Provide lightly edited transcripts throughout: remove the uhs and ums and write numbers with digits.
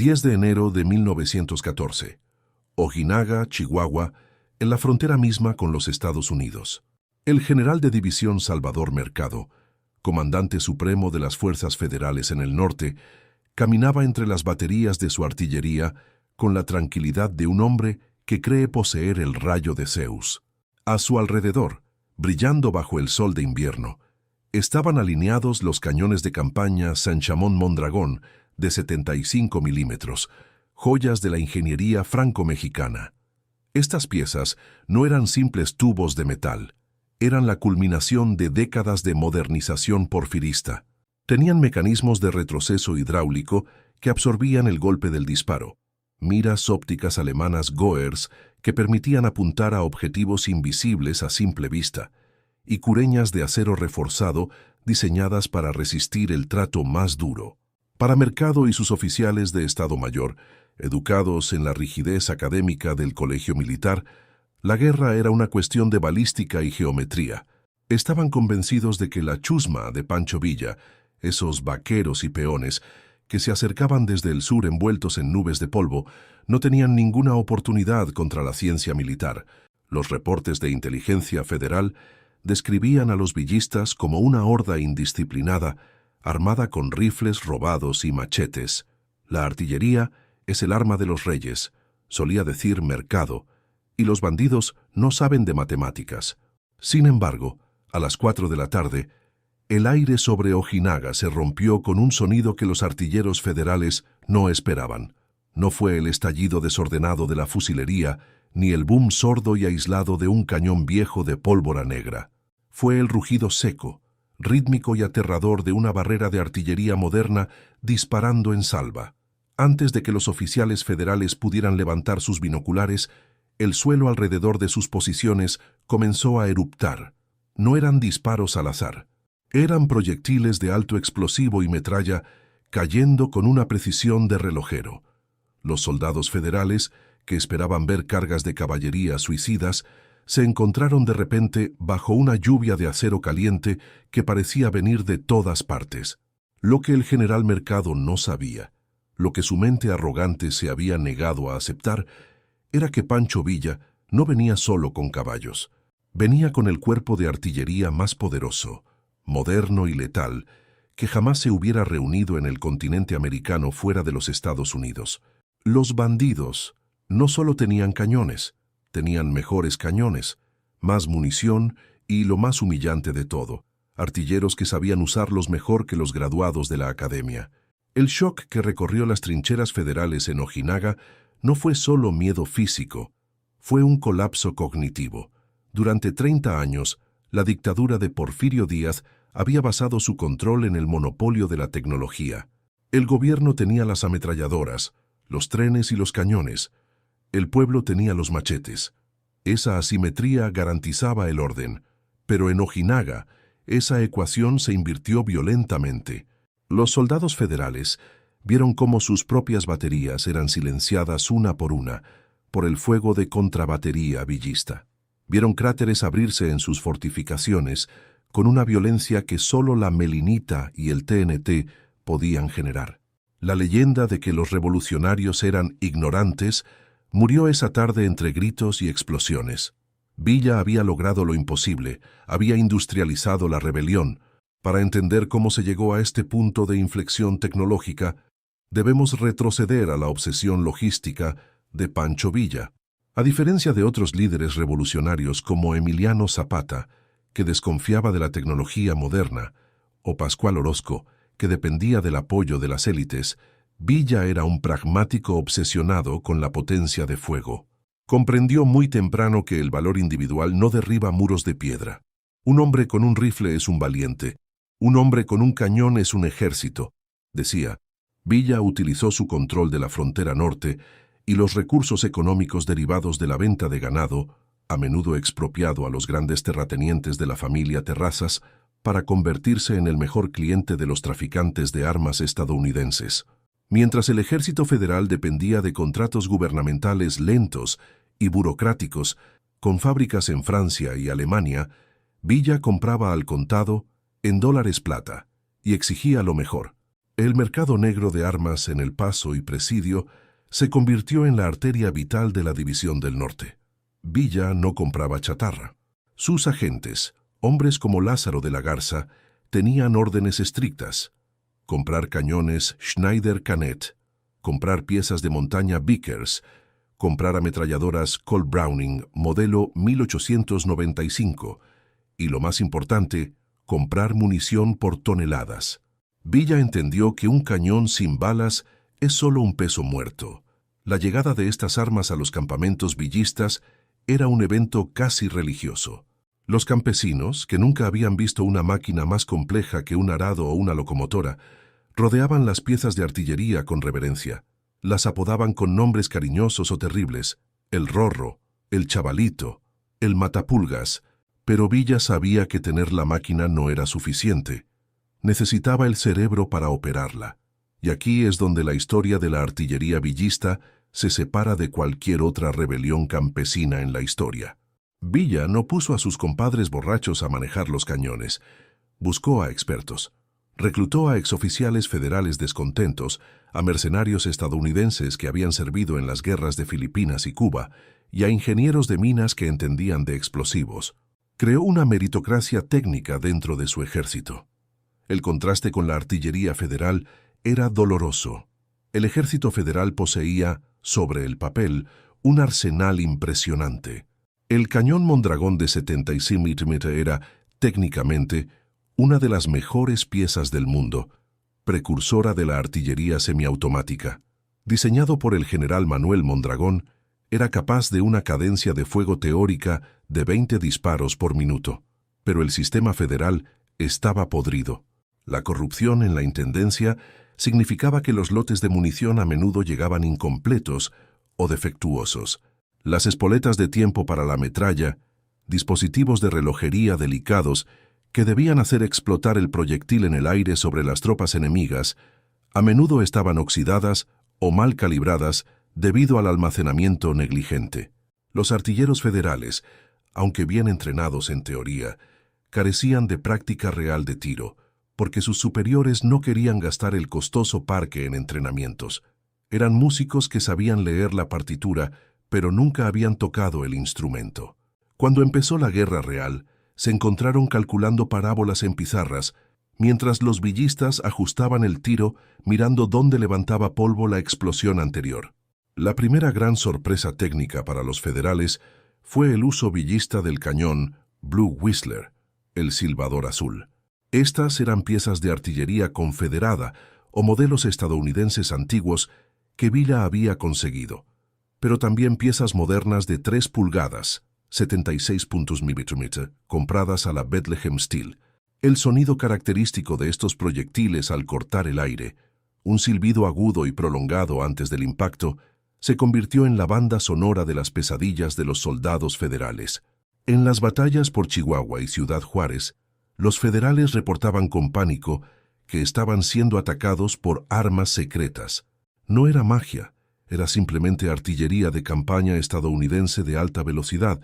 10 de enero de 1914. Ojinaga, Chihuahua, en la frontera misma con los Estados Unidos. El general de división Salvador Mercado, comandante supremo de las fuerzas federales en el norte, caminaba entre las baterías de su artillería con la tranquilidad de un hombre que cree poseer el rayo de Zeus. A su alrededor, brillando bajo el sol de invierno, estaban alineados los cañones de campaña Saint-Chamond-Mondragón de 75 milímetros, joyas de la ingeniería franco-mexicana. Estas piezas no eran simples tubos de metal, eran la culminación de décadas de modernización porfirista. Tenían mecanismos de retroceso hidráulico que absorbían el golpe del disparo, miras ópticas alemanas Goers que permitían apuntar a objetivos invisibles a simple vista, y cureñas de acero reforzado diseñadas para resistir el trato más duro. Para Mercado y sus oficiales de Estado Mayor, educados en la rigidez académica del colegio militar, la guerra era una cuestión de balística y geometría. Estaban convencidos de que la chusma de Pancho Villa, esos vaqueros y peones que se acercaban desde el sur envueltos en nubes de polvo, no tenían ninguna oportunidad contra la ciencia militar. Los reportes de inteligencia federal describían a los villistas como una horda indisciplinada, armada con rifles robados y machetes. La artillería es el arma de los reyes, solía decir Mercado, y los bandidos no saben de matemáticas. Sin embargo, a las 4 de la tarde, el aire sobre Ojinaga se rompió con un sonido que los artilleros federales no esperaban. No fue el estallido desordenado de la fusilería, ni el boom sordo y aislado de un cañón viejo de pólvora negra. Fue el rugido seco, rítmico y aterrador de una barrera de artillería moderna disparando en salva. Antes de que los oficiales federales pudieran levantar sus binoculares, el suelo alrededor de sus posiciones comenzó a eruptar. No eran disparos al azar. Eran proyectiles de alto explosivo y metralla cayendo con una precisión de relojero. Los soldados federales, que esperaban ver cargas de caballería suicidas, se encontraron de repente bajo una lluvia de acero caliente que parecía venir de todas partes. Lo que el general Mercado no sabía, lo que su mente arrogante se había negado a aceptar, era que Pancho Villa no venía solo con caballos. Venía con el cuerpo de artillería más poderoso, moderno y letal, que jamás se hubiera reunido en el continente americano fuera de los Estados Unidos. Los bandidos no solo tenían cañones, tenían mejores cañones, más munición y, lo más humillante de todo, artilleros que sabían usarlos mejor que los graduados de la academia. El shock que recorrió las trincheras federales en Ojinaga no fue solo miedo físico, fue un colapso cognitivo. Durante 30 años, la dictadura de Porfirio Díaz había basado su control en el monopolio de la tecnología. El gobierno tenía las ametralladoras, los trenes y los cañones. El pueblo tenía los machetes. Esa asimetría garantizaba el orden, pero en Ojinaga esa ecuación se invirtió violentamente. Los soldados federales vieron cómo sus propias baterías eran silenciadas una por el fuego de contrabatería villista. Vieron cráteres abrirse en sus fortificaciones con una violencia que solo la melinita y el TNT podían generar. La leyenda de que los revolucionarios eran ignorantes murió esa tarde entre gritos y explosiones. Villa había logrado lo imposible, había industrializado la rebelión. Para entender cómo se llegó a este punto de inflexión tecnológica, debemos retroceder a la obsesión logística de Pancho Villa. A diferencia de otros líderes revolucionarios como Emiliano Zapata, que desconfiaba de la tecnología moderna, o Pascual Orozco, que dependía del apoyo de las élites, Villa era un pragmático obsesionado con la potencia de fuego. Comprendió muy temprano que el valor individual no derriba muros de piedra. Un hombre con un rifle es un valiente. Un hombre con un cañón es un ejército, decía. Villa utilizó su control de la frontera norte y los recursos económicos derivados de la venta de ganado, a menudo expropiado a los grandes terratenientes de la familia Terrazas, para convertirse en el mejor cliente de los traficantes de armas estadounidenses. Mientras el ejército federal dependía de contratos gubernamentales lentos y burocráticos, con fábricas en Francia y Alemania, Villa compraba al contado en dólares plata y exigía lo mejor. El mercado negro de armas en El Paso y Presidio se convirtió en la arteria vital de la División del Norte. Villa no compraba chatarra. Sus agentes, hombres como Lázaro de la Garza, tenían órdenes estrictas: comprar cañones Schneider-Canet, comprar piezas de montaña Vickers, comprar ametralladoras Colt Browning modelo 1895 y, lo más importante, comprar munición por toneladas. Villa entendió que un cañón sin balas es solo un peso muerto. La llegada de estas armas a los campamentos villistas era un evento casi religioso. Los campesinos, que nunca habían visto una máquina más compleja que un arado o una locomotora, rodeaban las piezas de artillería con reverencia. Las apodaban con nombres cariñosos o terribles: el Rorro, el Chavalito, el Matapulgas, pero Villa sabía que tener la máquina no era suficiente. Necesitaba el cerebro para operarla. Y aquí es donde la historia de la artillería villista se separa de cualquier otra rebelión campesina en la historia. Villa no puso a sus compadres borrachos a manejar los cañones. Buscó a expertos. Reclutó a exoficiales federales descontentos, a mercenarios estadounidenses que habían servido en las guerras de Filipinas y Cuba, y a ingenieros de minas que entendían de explosivos. Creó una meritocracia técnica dentro de su ejército. El contraste con la artillería federal era doloroso. El ejército federal poseía, sobre el papel, un arsenal impresionante. El cañón Mondragón de 75 mm era, técnicamente, una de las mejores piezas del mundo, precursora de la artillería semiautomática. Diseñado por el general Manuel Mondragón, era capaz de una cadencia de fuego teórica de 20 disparos por minuto. Pero el sistema federal estaba podrido. La corrupción en la intendencia significaba que los lotes de munición a menudo llegaban incompletos o defectuosos. Las espoletas de tiempo para la metralla, dispositivos de relojería delicados que debían hacer explotar el proyectil en el aire sobre las tropas enemigas, a menudo estaban oxidadas o mal calibradas debido al almacenamiento negligente. Los artilleros federales, aunque bien entrenados en teoría, carecían de práctica real de tiro, porque sus superiores no querían gastar el costoso parque en entrenamientos. Eran músicos que sabían leer la partitura, pero nunca habían tocado el instrumento. Cuando empezó la guerra real, se encontraron calculando parábolas en pizarras, mientras los villistas ajustaban el tiro mirando dónde levantaba polvo la explosión anterior. La primera gran sorpresa técnica para los federales fue el uso villista del cañón Blue Whistler, el silbador azul. Estas eran piezas de artillería confederada o modelos estadounidenses antiguos que Villa había conseguido, pero también piezas modernas de 3 pulgadas, 76 mm, compradas a la Bethlehem Steel. El sonido característico de estos proyectiles al cortar el aire, un silbido agudo y prolongado antes del impacto, se convirtió en la banda sonora de las pesadillas de los soldados federales. En las batallas por Chihuahua y Ciudad Juárez, los federales reportaban con pánico que estaban siendo atacados por armas secretas. No era magia, era simplemente artillería de campaña estadounidense de alta velocidad,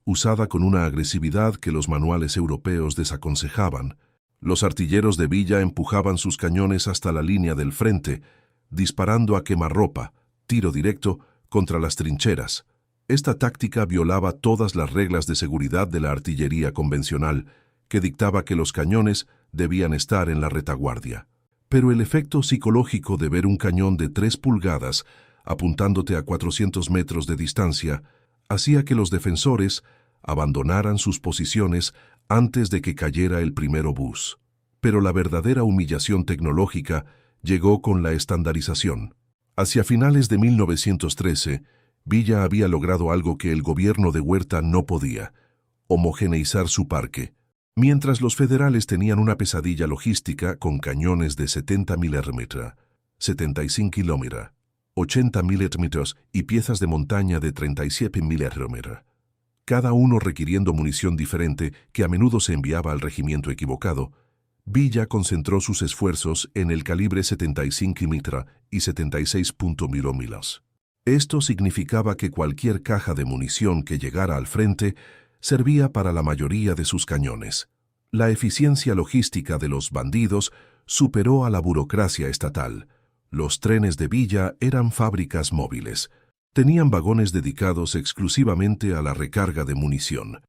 usada con una agresividad que los manuales europeos desaconsejaban. Los artilleros de Villa empujaban sus cañones hasta la línea del frente, disparando a quemarropa, tiro directo, contra las trincheras. Esta táctica violaba todas las reglas de seguridad de la artillería convencional, que dictaba que los cañones debían estar en la retaguardia. Pero el efecto psicológico de ver un cañón de 3 pulgadas apuntándote a 400 metros de distancia hacía que los defensores abandonaran sus posiciones antes de que cayera el primer obús. Pero la verdadera humillación tecnológica llegó con la estandarización. Hacia finales de 1913, Villa había logrado algo que el gobierno de Huerta no podía: homogeneizar su parque. Mientras los federales tenían una pesadilla logística con cañones de 70 mm, 75 km, 80 mm y piezas de montaña de 37 mm, cada uno requiriendo munición diferente que a menudo se enviaba al regimiento equivocado, Villa concentró sus esfuerzos en el calibre 75 mm y 76 mm. Esto significaba que cualquier caja de munición que llegara al frente servía para la mayoría de sus cañones. La eficiencia logística de los bandidos superó a la burocracia estatal. Los trenes de Villa eran fábricas móviles. Tenían vagones dedicados exclusivamente a la recarga de munición.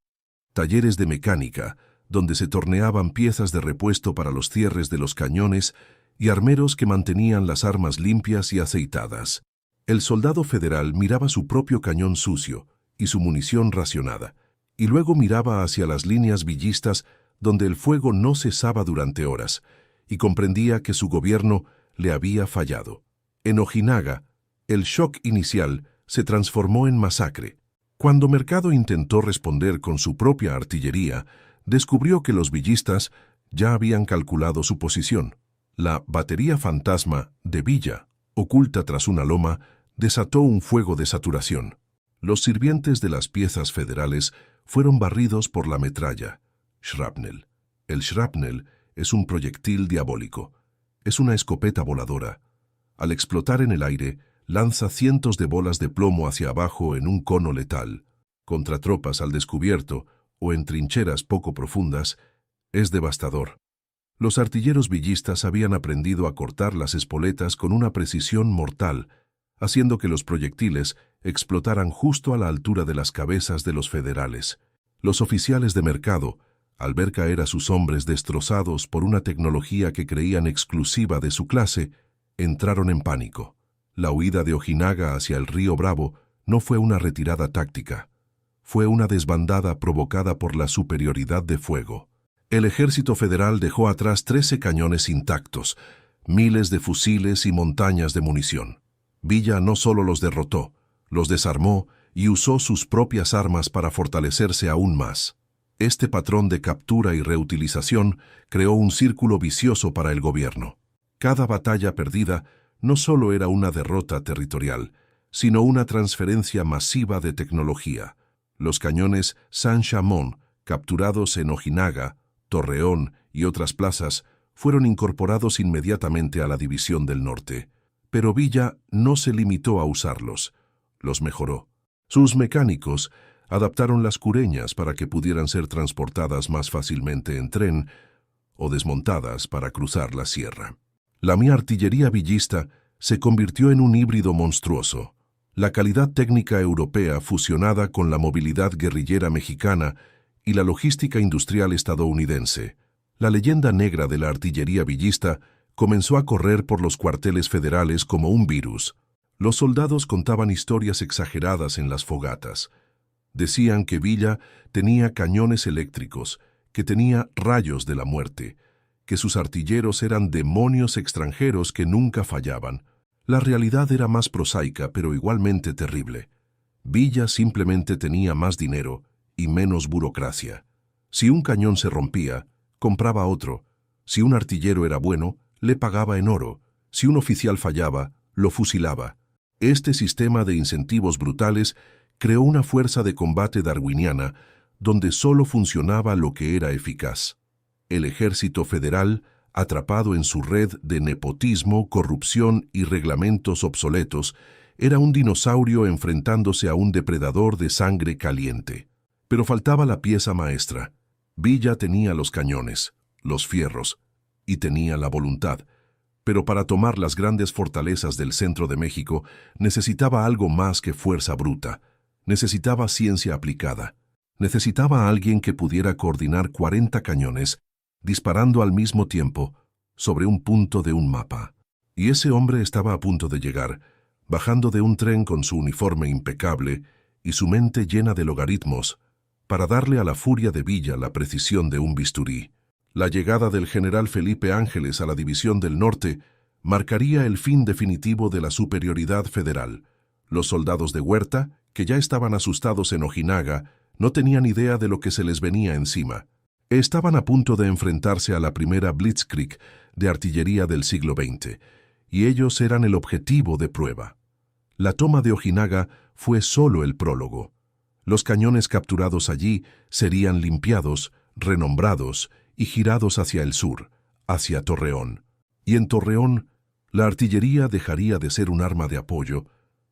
Talleres de mecánica, donde se torneaban piezas de repuesto para los cierres de los cañones y armeros que mantenían las armas limpias y aceitadas. El soldado federal miraba su propio cañón sucio y su munición racionada, y luego miraba hacia las líneas villistas donde el fuego no cesaba durante horas, y comprendía que su gobierno le había fallado. En Ojinaga, el shock inicial se transformó en masacre. Cuando Mercado intentó responder con su propia artillería, descubrió que los villistas ya habían calculado su posición. La batería fantasma de Villa, oculta tras una loma, desató un fuego de saturación. Los sirvientes de las piezas federales fueron barridos por la metralla. Shrapnel. El shrapnel es un proyectil diabólico. Es una escopeta voladora. Al explotar en el aire, lanza cientos de bolas de plomo hacia abajo en un cono letal. Contra tropas al descubierto o en trincheras poco profundas, es devastador. Los artilleros villistas habían aprendido a cortar las espoletas con una precisión mortal, haciendo que los proyectiles explotaran justo a la altura de las cabezas de los federales. Los oficiales de Mercado, al ver caer a sus hombres destrozados por una tecnología que creían exclusiva de su clase, entraron en pánico. La huida de Ojinaga hacia el río Bravo no fue una retirada táctica. Fue una desbandada provocada por la superioridad de fuego. El ejército federal dejó atrás 13 cañones intactos, miles de fusiles y montañas de munición. Villa no solo los derrotó, los desarmó y usó sus propias armas para fortalecerse aún más. Este patrón de captura y reutilización creó un círculo vicioso para el gobierno. Cada batalla perdida no solo era una derrota territorial, sino una transferencia masiva de tecnología. Los cañones Saint-Chamond, capturados en Ojinaga, Torreón y otras plazas, fueron incorporados inmediatamente a la División del Norte. Pero Villa no se limitó a usarlos, los mejoró. Sus mecánicos adaptaron las cureñas para que pudieran ser transportadas más fácilmente en tren o desmontadas para cruzar la sierra. La mi artillería villista se convirtió en un híbrido monstruoso. La calidad técnica europea fusionada con la movilidad guerrillera mexicana y la logística industrial estadounidense. La leyenda negra de la artillería villista comenzó a correr por los cuarteles federales como un virus. Los soldados contaban historias exageradas en las fogatas. Decían que Villa tenía cañones eléctricos, que tenía rayos de la muerte, que sus artilleros eran demonios extranjeros que nunca fallaban. La realidad era más prosaica, pero igualmente terrible. Villa simplemente tenía más dinero y menos burocracia. Si un cañón se rompía, compraba otro. Si un artillero era bueno, le pagaba en oro. Si un oficial fallaba, lo fusilaba. Este sistema de incentivos brutales creó una fuerza de combate darwiniana donde solo funcionaba lo que era eficaz. El ejército federal, atrapado en su red de nepotismo, corrupción y reglamentos obsoletos, era un dinosaurio enfrentándose a un depredador de sangre caliente. Pero faltaba la pieza maestra. Villa tenía los cañones, los fierros, y tenía la voluntad. Pero para tomar las grandes fortalezas del centro de México necesitaba algo más que fuerza bruta. Necesitaba ciencia aplicada. Necesitaba a alguien que pudiera coordinar 40 cañones, disparando al mismo tiempo sobre un punto de un mapa. Y ese hombre estaba a punto de llegar, bajando de un tren con su uniforme impecable y su mente llena de logaritmos, para darle a la furia de Villa la precisión de un bisturí. La llegada del general Felipe Ángeles a la División del Norte marcaría el fin definitivo de la superioridad federal. Los soldados de Huerta, que ya estaban asustados en Ojinaga, no tenían idea de lo que se les venía encima. Estaban a punto de enfrentarse a la primera Blitzkrieg de artillería del siglo XX, y ellos eran el objetivo de prueba. La toma de Ojinaga fue solo el prólogo. Los cañones capturados allí serían limpiados, renombrados y girados hacia el sur, hacia Torreón. Y en Torreón, la artillería dejaría de ser un arma de apoyo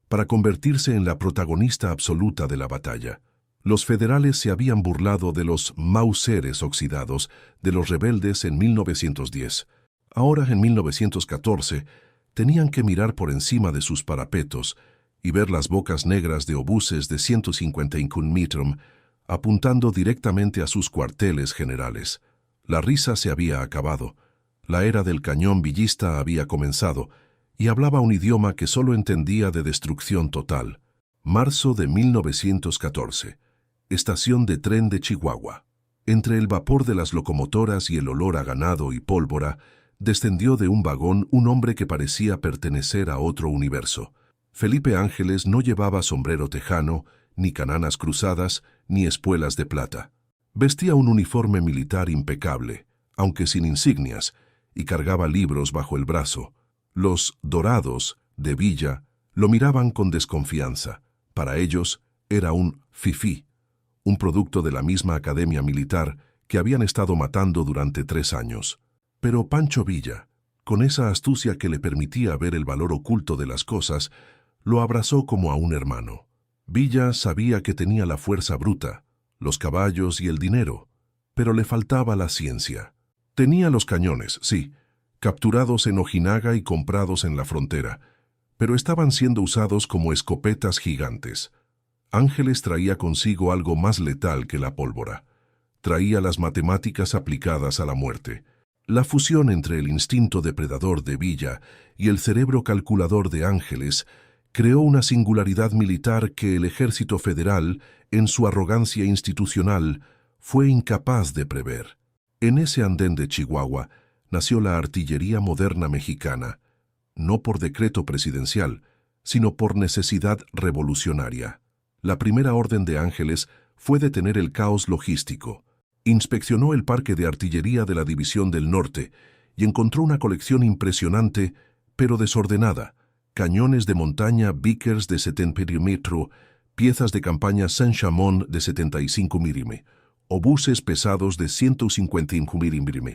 para convertirse en la protagonista absoluta de la batalla. Los federales se habían burlado de los Mauseres oxidados de los rebeldes en 1910. Ahora, en 1914, tenían que mirar por encima de sus parapetos y ver las bocas negras de obuses de 151 metros apuntando directamente a sus cuarteles generales. La risa se había acabado. La era del cañón villista había comenzado y hablaba un idioma que solo entendía de destrucción total. Marzo de 1914. Estación de tren de Chihuahua. Entre el vapor de las locomotoras y el olor a ganado y pólvora, descendió de un vagón un hombre que parecía pertenecer a otro universo. Felipe Ángeles no llevaba sombrero tejano, ni cananas cruzadas, ni espuelas de plata. Vestía un uniforme militar impecable, aunque sin insignias, y cargaba libros bajo el brazo. Los dorados, de Villa, lo miraban con desconfianza. Para ellos era un fifí, un producto de la misma academia militar que habían estado matando durante 3 años. Pero Pancho Villa, con esa astucia que le permitía ver el valor oculto de las cosas, lo abrazó como a un hermano. Villa sabía que tenía la fuerza bruta, los caballos y el dinero, pero le faltaba la ciencia. Tenía los cañones, sí, capturados en Ojinaga y comprados en la frontera, pero estaban siendo usados como escopetas gigantes. Ángeles traía consigo algo más letal que la pólvora. Traía las matemáticas aplicadas a la muerte. La fusión entre el instinto depredador de Villa y el cerebro calculador de Ángeles creó una singularidad militar que el Ejército Federal, en su arrogancia institucional, fue incapaz de prever. En ese andén de Chihuahua nació la artillería moderna mexicana, no por decreto presidencial, sino por necesidad revolucionaria. La primera orden de Ángeles fue detener el caos logístico. Inspeccionó el parque de artillería de la División del Norte y encontró una colección impresionante, pero desordenada: cañones de montaña Vickers de 70 mm, piezas de campaña Saint-Chamond de 75 mm, obuses pesados de 151 mm,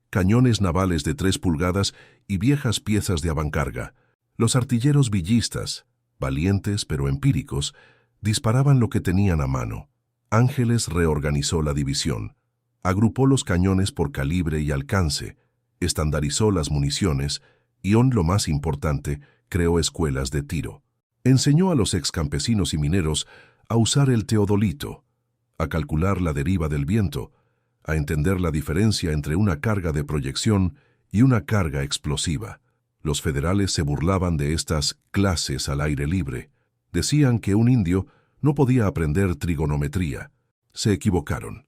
cañones navales de 3 pulgadas y viejas piezas de avancarga. Los artilleros villistas, valientes pero empíricos, disparaban lo que tenían a mano. Ángeles reorganizó la división, agrupó los cañones por calibre y alcance, estandarizó las municiones y, lo más importante, creó escuelas de tiro. Enseñó a los excampesinos y mineros a usar el teodolito, a calcular la deriva del viento, a entender la diferencia entre una carga de proyección y una carga explosiva. Los federales se burlaban de estas clases al aire libre. Decían que un indio no podía aprender trigonometría. Se equivocaron.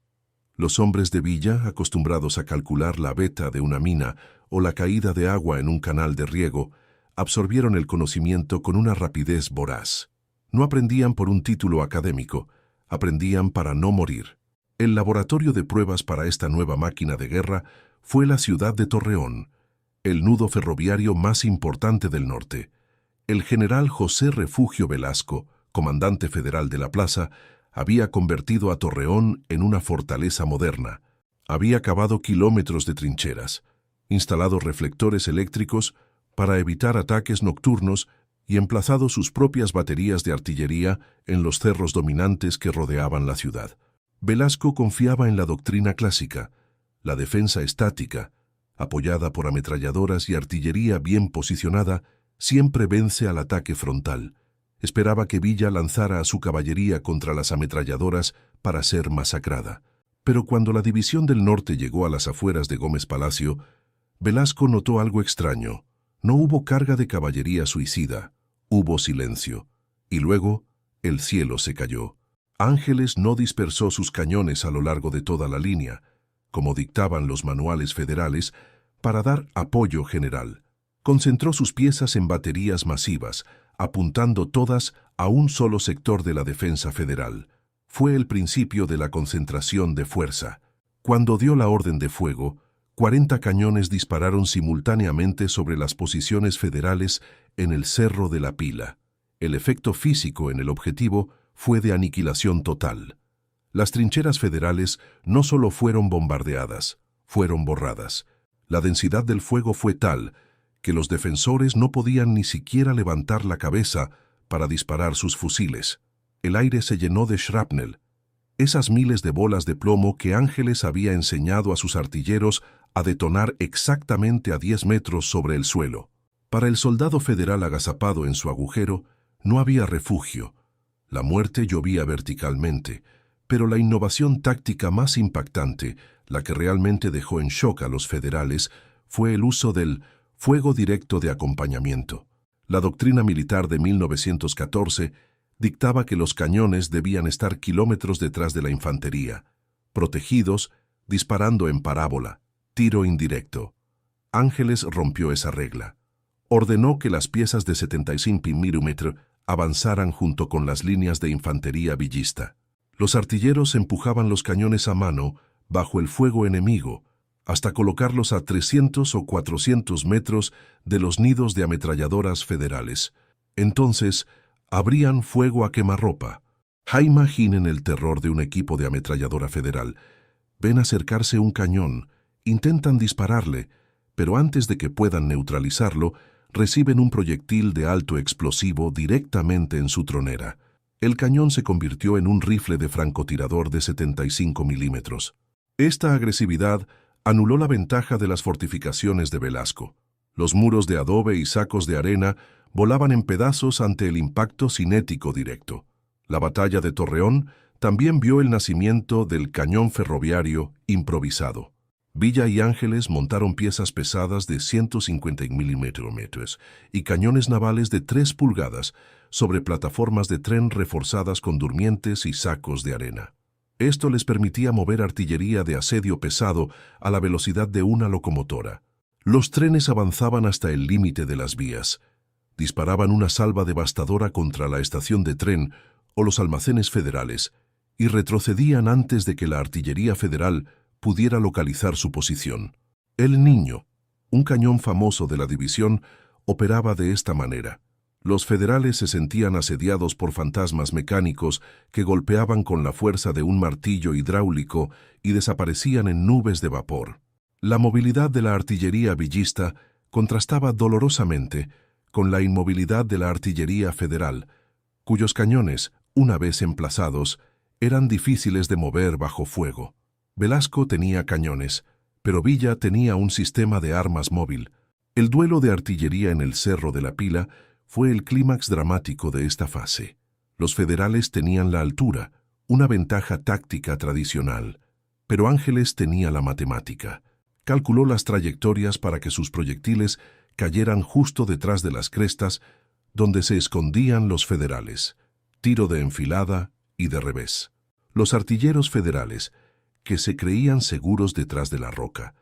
Los hombres de Villa, acostumbrados a calcular la veta de una mina o la caída de agua en un canal de riego, absorbieron el conocimiento con una rapidez voraz. No aprendían por un título académico, aprendían para no morir. El laboratorio de pruebas para esta nueva máquina de guerra fue la ciudad de Torreón, el nudo ferroviario más importante del norte. El general José Refugio Velasco, comandante federal de la plaza, había convertido a Torreón en una fortaleza moderna. Había cavado kilómetros de trincheras, instalado reflectores eléctricos para evitar ataques nocturnos y emplazado sus propias baterías de artillería en los cerros dominantes que rodeaban la ciudad. Velasco confiaba en la doctrina clásica, la defensa estática, apoyada por ametralladoras y artillería bien posicionada, siempre vence al ataque frontal. Esperaba que Villa lanzara a su caballería contra las ametralladoras para ser masacrada. Pero cuando la División del Norte llegó a las afueras de Gómez Palacio, Velasco notó algo extraño. No hubo carga de caballería suicida, hubo silencio. Y luego, el cielo se cayó. Ángeles no dispersó sus cañones a lo largo de toda la línea, como dictaban los manuales federales, para dar apoyo general. Concentró sus piezas en baterías masivas, apuntando todas a un solo sector de la defensa federal. Fue el principio de la concentración de fuerza. Cuando dio la orden de fuego, 40 cañones dispararon simultáneamente sobre las posiciones federales en el Cerro de la Pila. El efecto físico en el objetivo fue de aniquilación total. Las trincheras federales no solo fueron bombardeadas, fueron borradas. La densidad del fuego fue tal que los defensores no podían ni siquiera levantar la cabeza para disparar sus fusiles. El aire se llenó de shrapnel, esas miles de bolas de plomo que Ángeles había enseñado a sus artilleros a detonar exactamente a 10 metros sobre el suelo. Para el soldado federal agazapado en su agujero, no había refugio. La muerte llovía verticalmente, pero la innovación táctica más impactante, la que realmente dejó en shock a los federales, fue el uso del fuego directo de acompañamiento. La doctrina militar de 1914 dictaba que los cañones debían estar kilómetros detrás de la infantería, protegidos, disparando en parábola, tiro indirecto. Ángeles rompió esa regla. Ordenó que las piezas de 75 mm avanzaran junto con las líneas de infantería villista. Los artilleros empujaban los cañones a mano bajo el fuego enemigo, hasta colocarlos a 300 o 400 metros de los nidos de ametralladoras federales. Entonces, abrían fuego a quemarropa. Imaginen el terror de un equipo de ametralladora federal. Ven acercarse un cañón, intentan dispararle, pero antes de que puedan neutralizarlo, reciben un proyectil de alto explosivo directamente en su tronera. El cañón se convirtió en un rifle de francotirador de 75 milímetros. Esta agresividad anuló la ventaja de las fortificaciones de Velasco. Los muros de adobe y sacos de arena volaban en pedazos ante el impacto cinético directo. La batalla de Torreón también vio el nacimiento del cañón ferroviario improvisado. Villa y Ángeles montaron piezas pesadas de 150 milímetros y cañones navales de 3 pulgadas sobre plataformas de tren reforzadas con durmientes y sacos de arena. Esto les permitía mover artillería de asedio pesado a la velocidad de una locomotora. Los trenes avanzaban hasta el límite de las vías. Disparaban una salva devastadora contra la estación de tren o los almacenes federales y retrocedían antes de que la artillería federal pudiera localizar su posición. El Niño, un cañón famoso de la división, operaba de esta manera. Los federales se sentían asediados por fantasmas mecánicos que golpeaban con la fuerza de un martillo hidráulico y desaparecían en nubes de vapor. La movilidad de la artillería villista contrastaba dolorosamente con la inmovilidad de la artillería federal, cuyos cañones, una vez emplazados, eran difíciles de mover bajo fuego. Velasco tenía cañones, pero Villa tenía un sistema de armas móvil. El duelo de artillería en el Cerro de la Pila fue el clímax dramático de esta fase. Los federales tenían la altura, una ventaja táctica tradicional, pero Ángeles tenía la matemática. Calculó las trayectorias para que sus proyectiles cayeran justo detrás de las crestas donde se escondían los federales. Tiro de enfilada y de revés. Los artilleros federales, que se creían seguros detrás de la roca,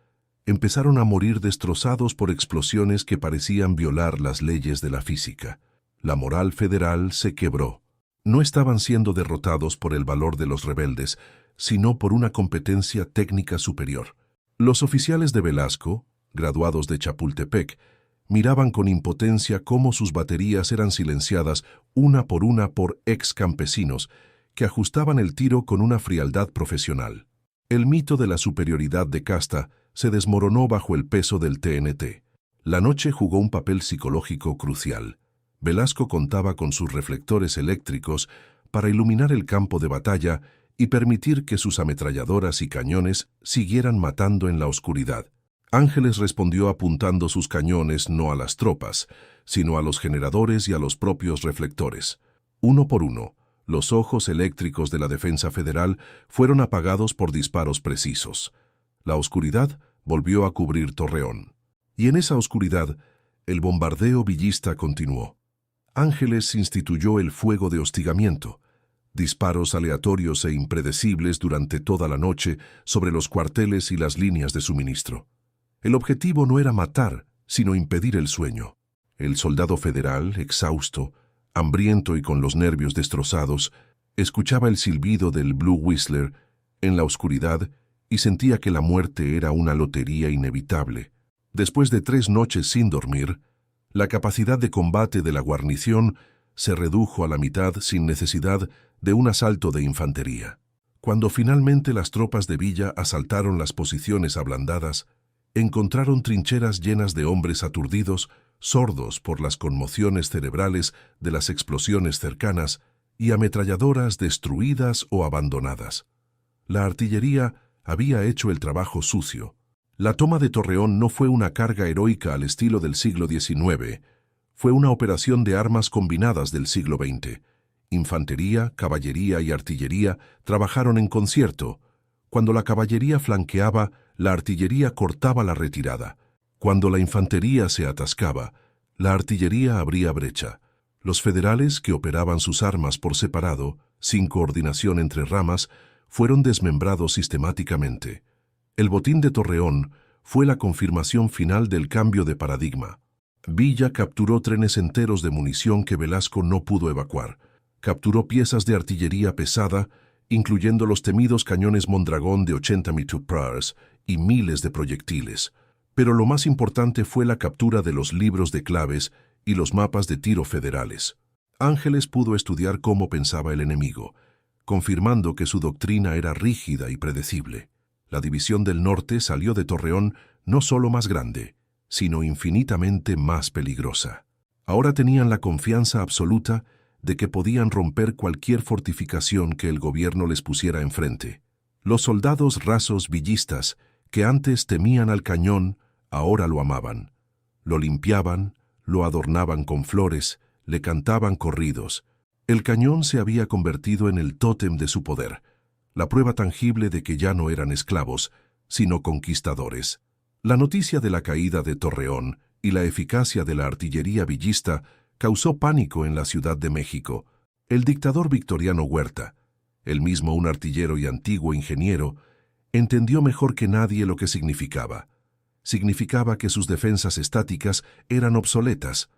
empezaron a morir destrozados por explosiones que parecían violar las leyes de la física. La moral federal se quebró. No estaban siendo derrotados por el valor de los rebeldes, sino por una competencia técnica superior. Los oficiales de Velasco, graduados de Chapultepec, miraban con impotencia cómo sus baterías eran silenciadas una por ex campesinos que ajustaban el tiro con una frialdad profesional. El mito de la superioridad de casta se desmoronó bajo el peso del TNT. La noche jugó un papel psicológico crucial. Velasco contaba con sus reflectores eléctricos para iluminar el campo de batalla y permitir que sus ametralladoras y cañones siguieran matando en la oscuridad. Ángeles respondió apuntando sus cañones no a las tropas, sino a los generadores y a los propios reflectores. Uno por uno, los ojos eléctricos de la defensa federal fueron apagados por disparos precisos. La oscuridad volvió a cubrir Torreón. Y en esa oscuridad, el bombardeo villista continuó. Ángeles instituyó el fuego de hostigamiento, disparos aleatorios e impredecibles durante toda la noche sobre los cuarteles y las líneas de suministro. El objetivo no era matar, sino impedir el sueño. El soldado federal, exhausto, hambriento y con los nervios destrozados, escuchaba el silbido del Blue Whistler en la oscuridad y sentía que la muerte era una lotería inevitable. Después de 3 noches sin dormir, la capacidad de combate de la guarnición se redujo a la mitad sin necesidad de un asalto de infantería. Cuando finalmente las tropas de Villa asaltaron las posiciones ablandadas, encontraron trincheras llenas de hombres aturdidos, sordos por las conmociones cerebrales de las explosiones cercanas y ametralladoras destruidas o abandonadas. La artillería había hecho el trabajo sucio. La toma de Torreón no fue una carga heroica al estilo del siglo XIX, fue una operación de armas combinadas del siglo XX. Infantería, caballería y artillería trabajaron en concierto. Cuando la caballería flanqueaba, la artillería cortaba la retirada. Cuando la infantería se atascaba, la artillería abría brecha. Los federales, que operaban sus armas por separado, sin coordinación entre ramas, fueron desmembrados sistemáticamente. El botín de Torreón fue la confirmación final del cambio de paradigma. Villa capturó trenes enteros de munición que Velasco no pudo evacuar. Capturó piezas de artillería pesada, incluyendo los temidos cañones Mondragón de 80 mm y miles de proyectiles. Pero lo más importante fue la captura de los libros de claves y los mapas de tiro federales. Ángeles pudo estudiar cómo pensaba el enemigo, confirmando que su doctrina era rígida y predecible. La División del Norte salió de Torreón no solo más grande, sino infinitamente más peligrosa. Ahora tenían la confianza absoluta de que podían romper cualquier fortificación que el gobierno les pusiera enfrente. Los soldados rasos villistas, que antes temían al cañón, ahora lo amaban. Lo limpiaban, lo adornaban con flores, le cantaban corridos. El cañón se había convertido en el tótem de su poder, la prueba tangible de que ya no eran esclavos, sino conquistadores. La noticia de la caída de Torreón y la eficacia de la artillería villista causó pánico en la Ciudad de México. El dictador Victoriano Huerta, él mismo un artillero y antiguo ingeniero, entendió mejor que nadie lo que significaba. Significaba que sus defensas estáticas eran obsoletas.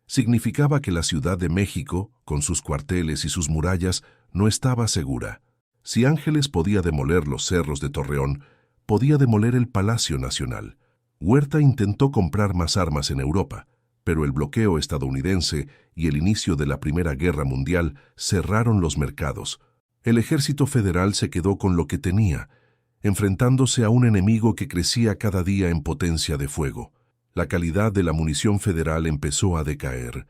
Significaba que la Ciudad de México, con sus cuarteles y sus murallas, no estaba segura. Si Ángeles podía demoler los cerros de Torreón, podía demoler el Palacio Nacional. Huerta intentó comprar más armas en Europa, pero el bloqueo estadounidense y el inicio de la Primera Guerra Mundial cerraron los mercados. El ejército federal se quedó con lo que tenía, enfrentándose a un enemigo que crecía cada día en potencia de fuego. La calidad de la munición federal empezó a decaer.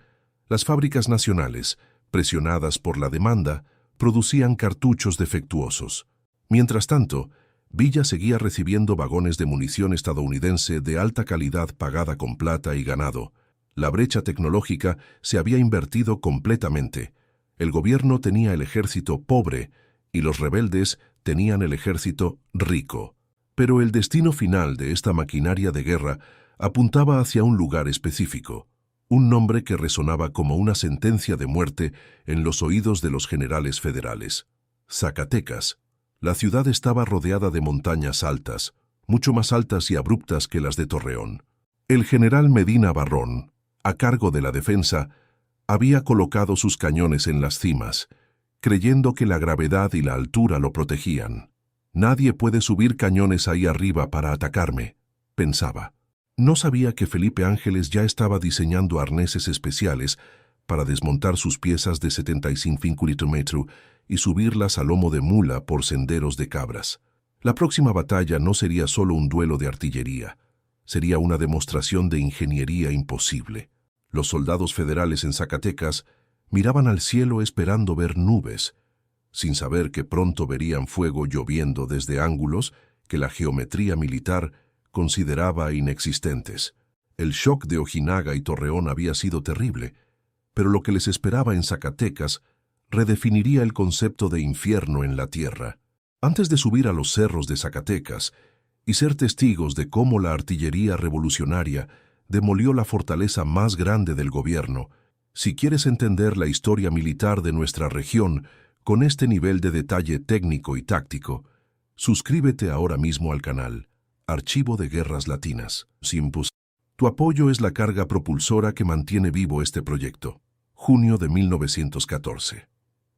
Las fábricas nacionales, presionadas por la demanda, producían cartuchos defectuosos. Mientras tanto, Villa seguía recibiendo vagones de munición estadounidense de alta calidad pagada con plata y ganado. La brecha tecnológica se había invertido completamente. El gobierno tenía el ejército pobre y los rebeldes tenían el ejército rico. Pero el destino final de esta maquinaria de guerra apuntaba hacia un lugar específico, un nombre que resonaba como una sentencia de muerte en los oídos de los generales federales. Zacatecas. La ciudad estaba rodeada de montañas altas, mucho más altas y abruptas que las de Torreón. El general Medina Barrón, a cargo de la defensa, había colocado sus cañones en las cimas, creyendo que la gravedad y la altura lo protegían. Nadie puede subir cañones ahí arriba para atacarme, pensaba. No sabía que Felipe Ángeles ya estaba diseñando arneses especiales para desmontar sus piezas de 75 mm y subirlas a lomo de mula por senderos de cabras. La próxima batalla no sería solo un duelo de artillería, sería una demostración de ingeniería imposible. Los soldados federales en Zacatecas miraban al cielo esperando ver nubes, sin saber que pronto verían fuego lloviendo desde ángulos que la geometría militar consideraba inexistentes. El shock de Ojinaga y Torreón había sido terrible, pero lo que les esperaba en Zacatecas redefiniría el concepto de infierno en la tierra. Antes de subir a los cerros de Zacatecas y ser testigos de cómo la artillería revolucionaria demolió la fortaleza más grande del gobierno, si quieres entender la historia militar de nuestra región con este nivel de detalle técnico y táctico, suscríbete ahora mismo al canal Archivo de Guerras Latinas. Simpus. Tu apoyo es la carga propulsora que mantiene vivo este proyecto. Junio de 1914.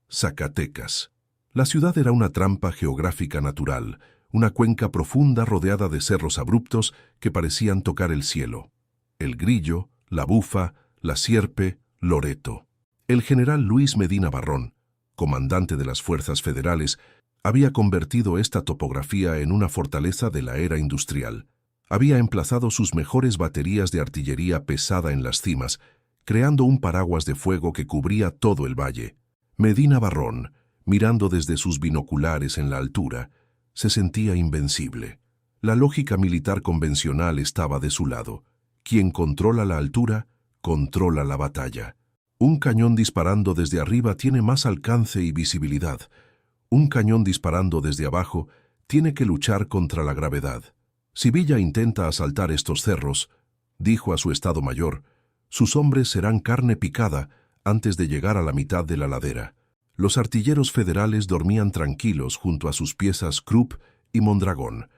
Zacatecas. La ciudad era una trampa geográfica natural, una cuenca profunda rodeada de cerros abruptos que parecían tocar el cielo. El Grillo, la Bufa, la Sierpe, Loreto. El general Luis Medina Barrón, comandante de las fuerzas federales, había convertido esta topografía en una fortaleza de la era industrial. Había emplazado sus mejores baterías de artillería pesada en las cimas, creando un paraguas de fuego que cubría todo el valle. Medina Barrón, mirando desde sus binoculares en la altura, se sentía invencible. La lógica militar convencional estaba de su lado. Quien controla la altura, controla la batalla. Un cañón disparando desde arriba tiene más alcance y visibilidad. Un cañón disparando desde abajo tiene que luchar contra la gravedad. Si Villa intenta asaltar estos cerros, dijo a su Estado Mayor, sus hombres serán carne picada antes de llegar a la mitad de la ladera. Los artilleros federales dormían tranquilos junto a sus piezas Krupp y Mondragón,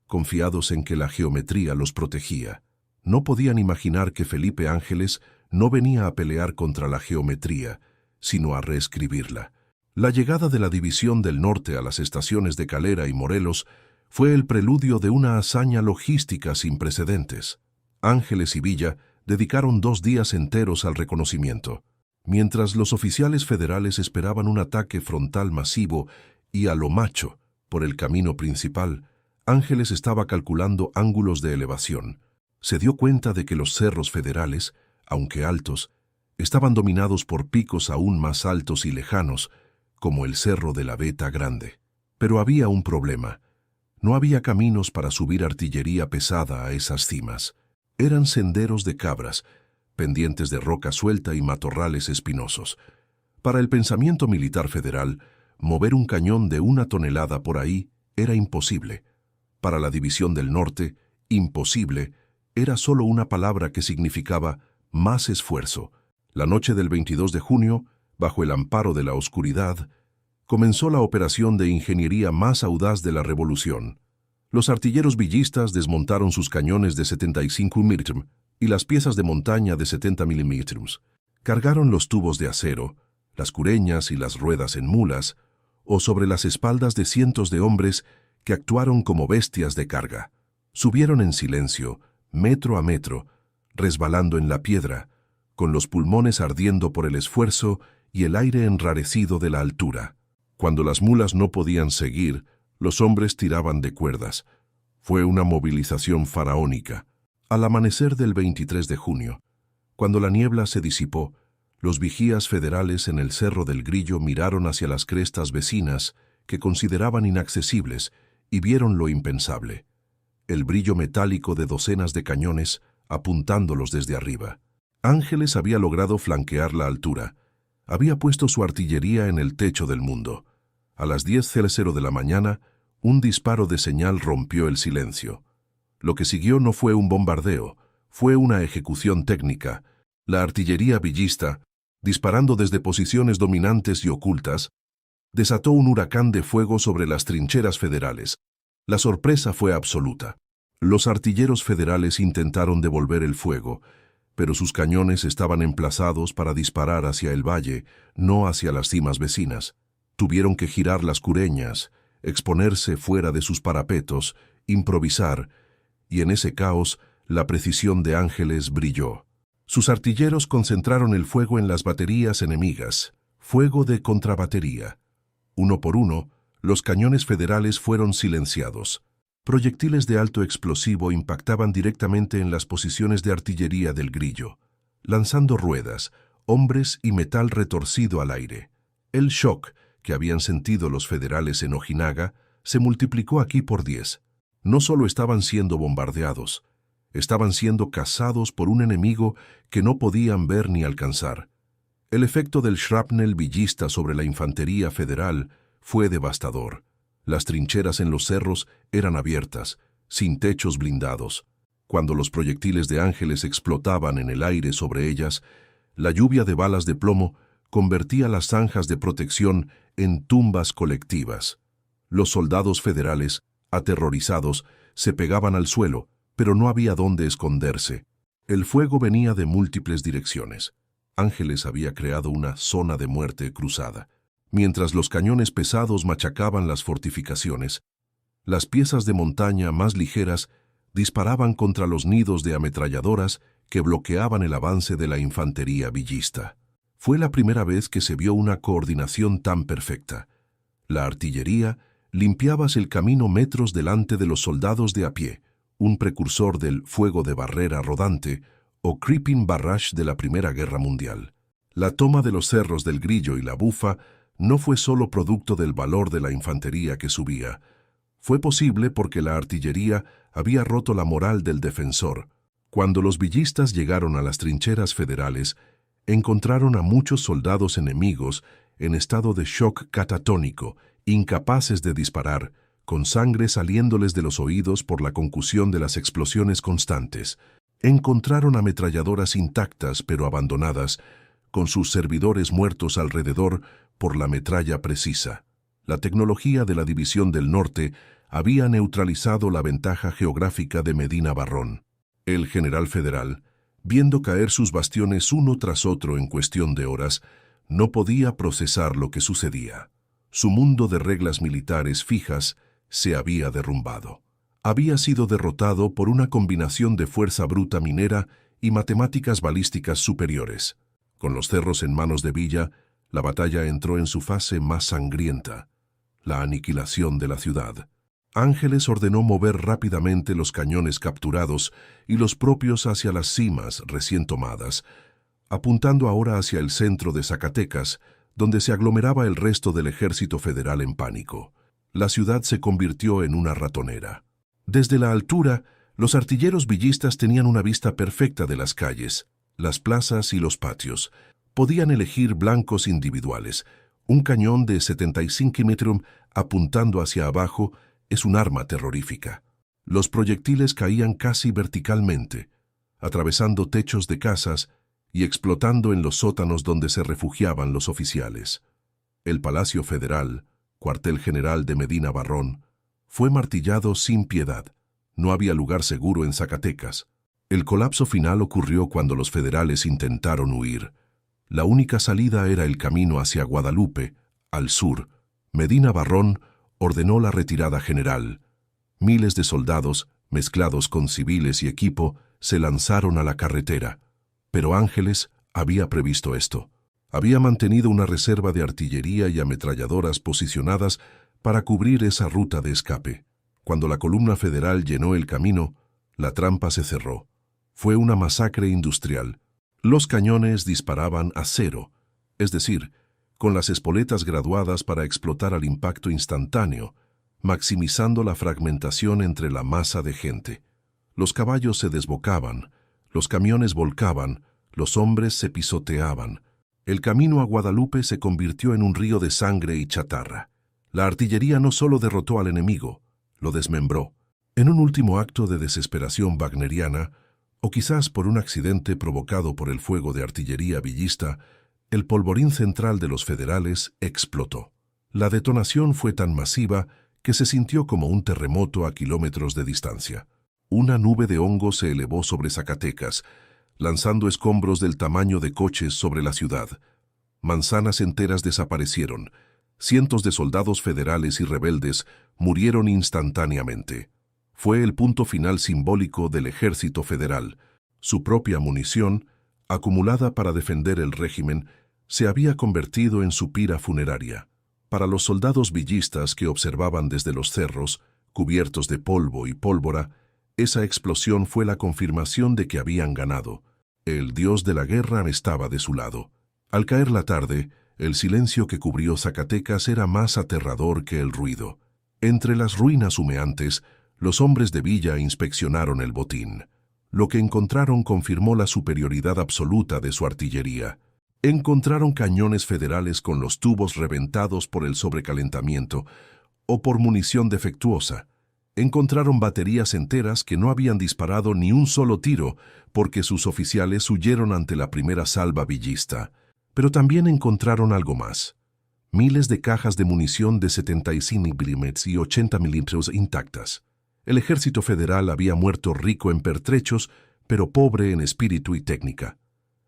confiados en que la geometría los protegía. No podían imaginar que Felipe Ángeles no venía a pelear contra la geometría, sino a reescribirla. La llegada de la División del Norte a las estaciones de Calera y Morelos fue el preludio de una hazaña logística sin precedentes. Ángeles y Villa dedicaron 2 días enteros al reconocimiento. Mientras los oficiales federales esperaban un ataque frontal masivo y a lo macho por el camino principal, Ángeles estaba calculando ángulos de elevación. Se dio cuenta de que los cerros federales, aunque altos, estaban dominados por picos aún más altos y lejanos, como el Cerro de la Veta Grande. Pero había un problema. No había caminos para subir artillería pesada a esas cimas. Eran senderos de cabras, pendientes de roca suelta y matorrales espinosos. Para el pensamiento militar federal, mover un cañón de 1 tonelada por ahí era imposible. Para la División del Norte, imposible era solo una palabra que significaba más esfuerzo. La noche del 22 de junio, bajo el amparo de la oscuridad, comenzó la operación de ingeniería más audaz de la Revolución. Los artilleros villistas desmontaron sus cañones de 75 mm y las piezas de montaña de 70 mm. Cargaron los tubos de acero, las cureñas y las ruedas en mulas, o sobre las espaldas de cientos de hombres que actuaron como bestias de carga. Subieron en silencio, metro a metro, resbalando en la piedra, con los pulmones ardiendo por el esfuerzo y el aire enrarecido de la altura. Cuando las mulas no podían seguir, los hombres tiraban de cuerdas. Fue una movilización faraónica. Al amanecer del 23 de junio, cuando la niebla se disipó, los vigías federales en el Cerro del Grillo miraron hacia las crestas vecinas que consideraban inaccesibles y vieron lo impensable: el brillo metálico de docenas de cañones apuntándolos desde arriba. Ángeles había logrado flanquear la altura. Había puesto su artillería en el techo del mundo. A las 10:00 de la mañana, un disparo de señal rompió el silencio. Lo que siguió no fue un bombardeo, fue una ejecución técnica. La artillería villista, disparando desde posiciones dominantes y ocultas, desató un huracán de fuego sobre las trincheras federales. La sorpresa fue absoluta. Los artilleros federales intentaron devolver el fuego, pero sus cañones estaban emplazados para disparar hacia el valle, no hacia las cimas vecinas. Tuvieron que girar las cureñas, exponerse fuera de sus parapetos, improvisar, y en ese caos la precisión de Ángeles brilló. Sus artilleros concentraron el fuego en las baterías enemigas, fuego de contrabatería. Uno por uno, los cañones federales fueron silenciados. Proyectiles de alto explosivo impactaban directamente en las posiciones de artillería del Grillo, lanzando ruedas, hombres y metal retorcido al aire. El shock que habían sentido los federales en Ojinaga se multiplicó aquí por 10. No solo estaban siendo bombardeados, estaban siendo cazados por un enemigo que no podían ver ni alcanzar. El efecto del shrapnel villista sobre la infantería federal fue devastador. Las trincheras en los cerros eran abiertas, sin techos blindados. Cuando los proyectiles de Ángeles explotaban en el aire sobre ellas, la lluvia de balas de plomo convertía las zanjas de protección en tumbas colectivas. Los soldados federales, aterrorizados, se pegaban al suelo, pero no había dónde esconderse. El fuego venía de múltiples direcciones. Ángeles había creado una zona de muerte cruzada. Mientras los cañones pesados machacaban las fortificaciones, las piezas de montaña más ligeras disparaban contra los nidos de ametralladoras que bloqueaban el avance de la infantería villista. Fue la primera vez que se vio una coordinación tan perfecta. La artillería limpiaba el camino metros delante de los soldados de a pie, un precursor del fuego de barrera rodante o creeping barrage de la Primera Guerra Mundial. La toma de los cerros del Grillo y la Bufa no fue solo producto del valor de la infantería que subía, Fue posible porque la artillería había roto la moral del defensor. Cuando los villistas llegaron a las trincheras federales, encontraron a muchos soldados enemigos en estado de shock catatónico, incapaces de disparar, con sangre saliéndoles de los oídos por la concusión de las explosiones constantes. Encontraron ametralladoras intactas pero abandonadas, con sus servidores muertos alrededor por la metralla precisa. La tecnología de la División del Norte había neutralizado la ventaja geográfica de Medina Barrón. El general federal, viendo caer sus bastiones uno tras otro en cuestión de horas, no podía procesar lo que sucedía. Su mundo de reglas militares fijas se había derrumbado. Había sido derrotado por una combinación de fuerza bruta minera y matemáticas balísticas superiores. Con los cerros en manos de Villa, la batalla entró en su fase más sangrienta, la aniquilación de la ciudad. Ángeles ordenó mover rápidamente los cañones capturados y los propios hacia las cimas recién tomadas, apuntando ahora hacia el centro de Zacatecas, donde se aglomeraba el resto del ejército federal en pánico. La ciudad se convirtió en una ratonera. Desde la altura, los artilleros villistas tenían una vista perfecta de las calles, las plazas y los patios. Podían elegir blancos individuales. Un cañón de 75 mm apuntando hacia abajo es un arma terrorífica. Los proyectiles caían casi verticalmente, atravesando techos de casas y explotando en los sótanos donde se refugiaban los oficiales. El Palacio Federal, cuartel general de Medina Barrón, fue martillado sin piedad. No había lugar seguro en Zacatecas. El colapso final ocurrió cuando los federales intentaron huir. La única salida era el camino hacia Guadalupe, al sur. Medina Barrón ordenó la retirada general. Miles de soldados, mezclados con civiles y equipo, se lanzaron a la carretera. Pero Ángeles había previsto esto. Había mantenido una reserva de artillería y ametralladoras posicionadas para cubrir esa ruta de escape. Cuando la columna federal llenó el camino, la trampa se cerró. Fue una masacre industrial. Los cañones disparaban a cero, es decir, con las espoletas graduadas para explotar al impacto instantáneo, maximizando la fragmentación entre la masa de gente. Los caballos se desbocaban, los camiones volcaban, los hombres se pisoteaban. El camino a Guadalupe se convirtió en un río de sangre y chatarra. La artillería no solo derrotó al enemigo, lo desmembró. En un último acto de desesperación wagneriana, o quizás por un accidente provocado por el fuego de artillería villista, el polvorín central de los federales explotó. La detonación fue tan masiva que se sintió como un terremoto a kilómetros de distancia. Una nube de hongo se elevó sobre Zacatecas, lanzando escombros del tamaño de coches sobre la ciudad. Manzanas enteras desaparecieron. Cientos de soldados federales y rebeldes murieron instantáneamente. Fue el punto final simbólico del ejército federal. Su propia munición, acumulada para defender el régimen, se había convertido en su pira funeraria. Para los soldados villistas que observaban desde los cerros, cubiertos de polvo y pólvora, esa explosión fue la confirmación de que habían ganado. El dios de la guerra estaba de su lado. Al caer la tarde, el silencio que cubrió Zacatecas era más aterrador que el ruido. Entre las ruinas humeantes, los hombres de Villa inspeccionaron el botín. Lo que encontraron confirmó la superioridad absoluta de su artillería. Encontraron cañones federales con los tubos reventados por el sobrecalentamiento o por munición defectuosa. Encontraron baterías enteras que no habían disparado ni un solo tiro porque sus oficiales huyeron ante la primera salva villista. Pero también encontraron algo más. Miles de cajas de munición de 75 mm y 80 mm intactas. El ejército federal había muerto rico en pertrechos, pero pobre en espíritu y técnica.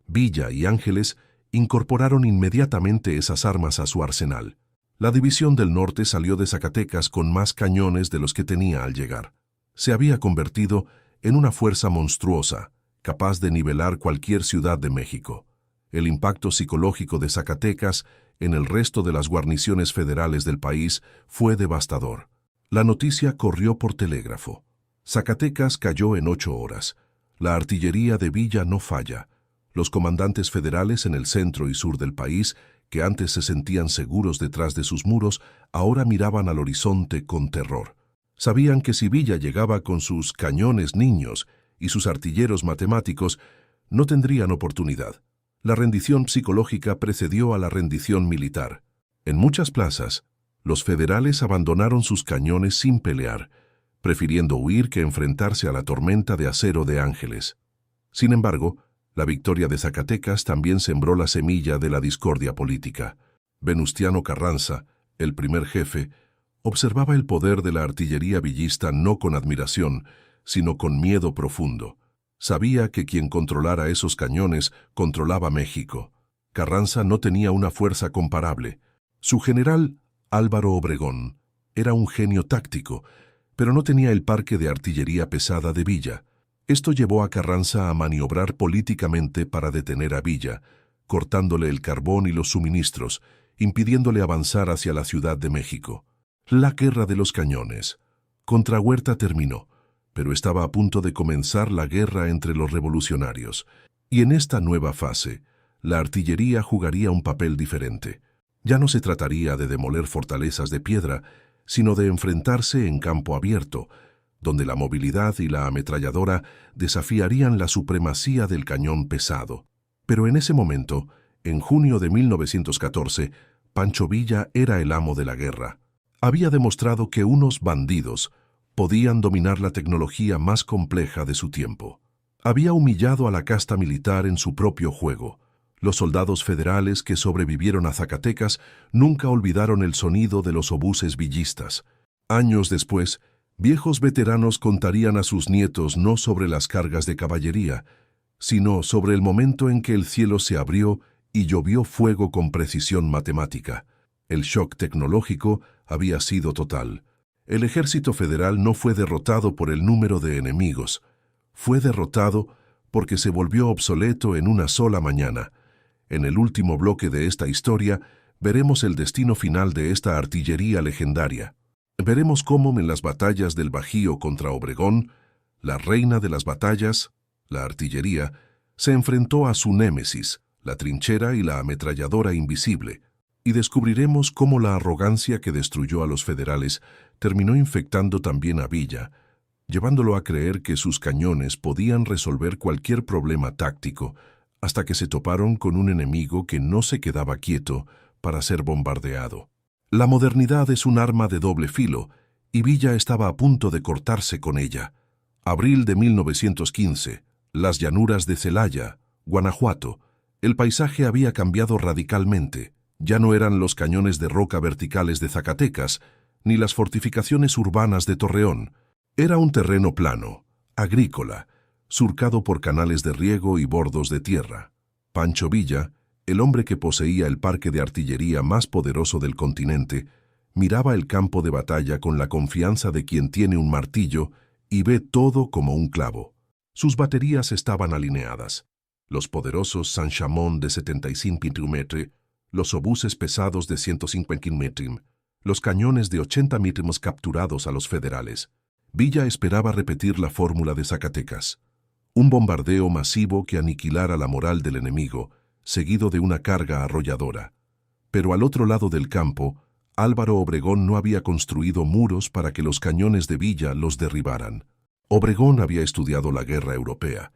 Villa y Ángeles incorporaron inmediatamente esas armas a su arsenal. La División del Norte salió de Zacatecas con más cañones de los que tenía al llegar. Se había convertido en una fuerza monstruosa, capaz de nivelar cualquier ciudad de México. El impacto psicológico de Zacatecas en el resto de las guarniciones federales del país fue devastador. La noticia corrió por telégrafo. Zacatecas cayó en 8 horas. La artillería de Villa no falla. Los comandantes federales en el centro y sur del país, que antes se sentían seguros detrás de sus muros, ahora miraban al horizonte con terror. Sabían que si Villa llegaba con sus cañones niños y sus artilleros matemáticos, no tendrían oportunidad. La rendición psicológica precedió a la rendición militar. En muchas plazas, los federales abandonaron sus cañones sin pelear, prefiriendo huir que enfrentarse a la tormenta de acero de Ángeles. Sin embargo, la victoria de Zacatecas también sembró la semilla de la discordia política. Venustiano Carranza, el primer jefe, observaba el poder de la artillería villista no con admiración, sino con miedo profundo. Sabía que quien controlara esos cañones controlaba México. Carranza no tenía una fuerza comparable. Su general, Álvaro Obregón, era un genio táctico, pero no tenía el parque de artillería pesada de Villa. Esto llevó a Carranza a maniobrar políticamente para detener a Villa, cortándole el carbón y los suministros, impidiéndole avanzar hacia la Ciudad de México. La guerra de los cañones. Contra Huerta terminó, pero estaba a punto de comenzar la guerra entre los revolucionarios. Y en esta nueva fase, la artillería jugaría un papel diferente. Ya no se trataría de demoler fortalezas de piedra, sino de enfrentarse en campo abierto, donde la movilidad y la ametralladora desafiarían la supremacía del cañón pesado. Pero en ese momento, en junio de 1914, Pancho Villa era el amo de la guerra. Había demostrado que unos bandidos podían dominar la tecnología más compleja de su tiempo. Había humillado a la casta militar en su propio juego. Los soldados federales que sobrevivieron a Zacatecas nunca olvidaron el sonido de los obuses villistas. Años después, viejos veteranos contarían a sus nietos no sobre las cargas de caballería, sino sobre el momento en que el cielo se abrió y llovió fuego con precisión matemática. El shock tecnológico había sido total. El ejército federal no fue derrotado por el número de enemigos. Fue derrotado porque se volvió obsoleto en una sola mañana. En el último bloque de esta historia, veremos el destino final de esta artillería legendaria. Veremos cómo en las batallas del Bajío contra Obregón, la reina de las batallas, la artillería, se enfrentó a su némesis, la trinchera y la ametralladora invisible, y descubriremos cómo la arrogancia que destruyó a los federales terminó infectando también a Villa, llevándolo a creer que sus cañones podían resolver cualquier problema táctico, hasta que se toparon con un enemigo que no se quedaba quieto para ser bombardeado. La modernidad es un arma de doble filo, y Villa estaba a punto de cortarse con ella. Abril de 1915, las llanuras de Celaya, Guanajuato. El paisaje había cambiado radicalmente. Ya no eran los cañones de roca verticales de Zacatecas, ni las fortificaciones urbanas de Torreón. Era un terreno plano, agrícola, surcado por canales de riego y bordos de tierra. Pancho Villa, el hombre que poseía el parque de artillería más poderoso del continente, miraba el campo de batalla con la confianza de quien tiene un martillo y ve todo como un clavo. Sus baterías estaban alineadas. Los poderosos Saint-Chamond de 75 metros, los obuses pesados de 150 metros, los cañones de 80 metros capturados a los federales. Villa esperaba repetir la fórmula de Zacatecas. Un bombardeo masivo que aniquilara la moral del enemigo, seguido de una carga arrolladora. Pero al otro lado del campo, Álvaro Obregón no había construido muros para que los cañones de Villa los derribaran. Obregón había estudiado la guerra europea.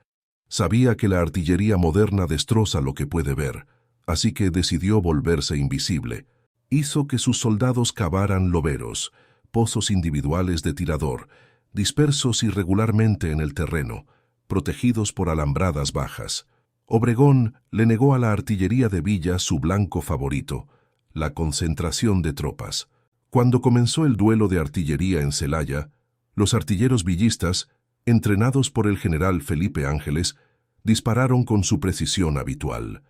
Sabía que la artillería moderna destroza lo que puede ver, así que decidió volverse invisible. Hizo que sus soldados cavaran loberos, pozos individuales de tirador, dispersos irregularmente en el terreno, protegidos por alambradas bajas. Obregón le negó a la artillería de Villa su blanco favorito, la concentración de tropas. Cuando comenzó el duelo de artillería en Celaya, los artilleros villistas, entrenados por el general Felipe Ángeles, dispararon con su precisión habitual.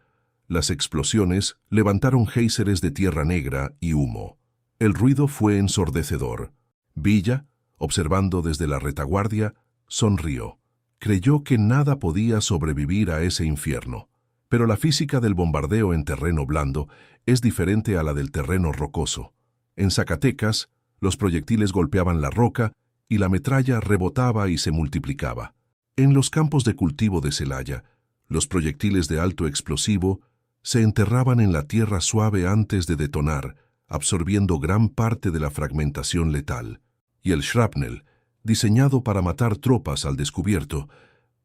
Las explosiones levantaron géiseres de tierra negra y humo. El ruido fue ensordecedor. Villa, observando desde la retaguardia, sonrió. Creyó que nada podía sobrevivir a ese infierno. Pero la física del bombardeo en terreno blando es diferente a la del terreno rocoso. En Zacatecas, los proyectiles golpeaban la roca y la metralla rebotaba y se multiplicaba. En los campos de cultivo de Celaya, los proyectiles de alto explosivo se enterraban en la tierra suave antes de detonar, absorbiendo gran parte de la fragmentación letal. y el shrapnel, diseñado para matar tropas al descubierto,